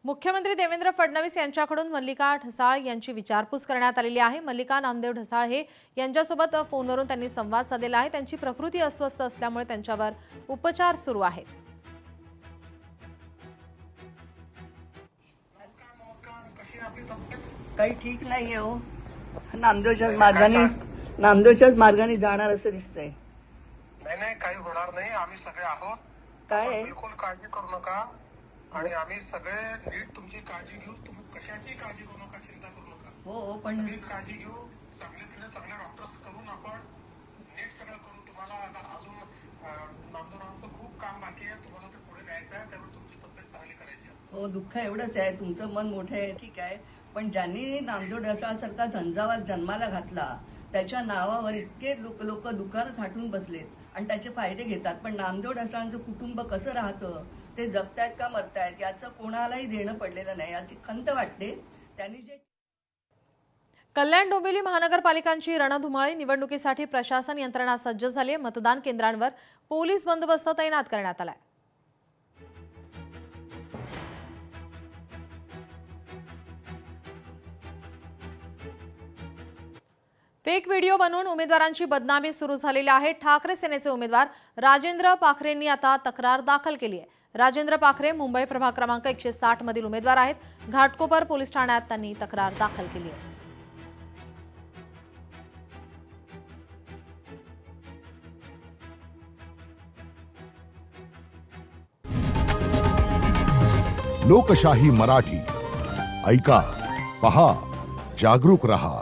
मुख्यमंत्री देवेंद्र फडणवीस यांच्याकडून मल्लिका ढसाळ यांची विचारपूस करण्यात आलेली आहे। मल्लिका नामदेव ढसाळ हे यांच्यासोबत फोनवरून त्यांनी संवाद साधलेला आहे। त्यांची प्रकृती अस्वस्थ असल्यामुळे त्यांच्यावर उपचार सुरू आहेत। काही ठीक नाहीये हो। नामदेवच्याच मार्गाने जाणार असं दिसतंय। नाही काही होणार नाही। आम्ही सगळे आहोत। काय बिलकुल काळजी करू नका आणि आम्ही सगळे नीट तुमची काळजी घेऊ। तुम्ही कशाची काळजी करू नका, चिंता करू नका। हो पण सगळी काळजी घेऊ। चांगले डॉक्टर्स करून आपण नीट सगळं करू। तुम्हाला अजून नामदेवरावांचं खूप काम बाकी आहे। तुम्हाला ते पुढे न्यायचं आहे, त्यामुळे तुमची तब्येत चांगली करायची आहे। हो, दुःख एवढंच आहे। तुमचं मन मोठं आहे, ठीक आहे, पण ज्यांनी नामदेव ढसाळसारखा झंझावात जन्माला घातला त्याच्या नावावर इतके लोक दुकानं थाटून बसलेत आणि त्याचे फायदे घेतात। पण नामदेव ढसाळांचं कुटुंब कसं राहतं, ते जगतायत का मरतायत याचं कोणालाही देणं पडलेलं नाही। याची खंत वाटते। त्यांनी जे कल्याण डोंबिवली महानगरपालिकांची रणधुमाळी। निवडणुकीसाठी प्रशासन यंत्रणा सज्ज झाली आहे। मतदान केंद्रांवर पोलीस बंदोबस्त तैनात करण्यात आलाय। फेक व्हिडिओ बनवून उमेदवारांची बदनामी सुरू झालेली आहे। ठाकरे सेनेचे उमेदवार राजेंद्र पाखरेंनी आता तक्रार दाखल केली आहे। राजेंद्र पाखरे मुंबई प्रभाग क्रमांक 160 मधील उमेदवार आहेत। घाटकोपर पोलीस ठाण्यात त्यांनी तक्रार दाखल केली आहे। लोकशाही मराठी ऐका, पहा, जागरूक रहा।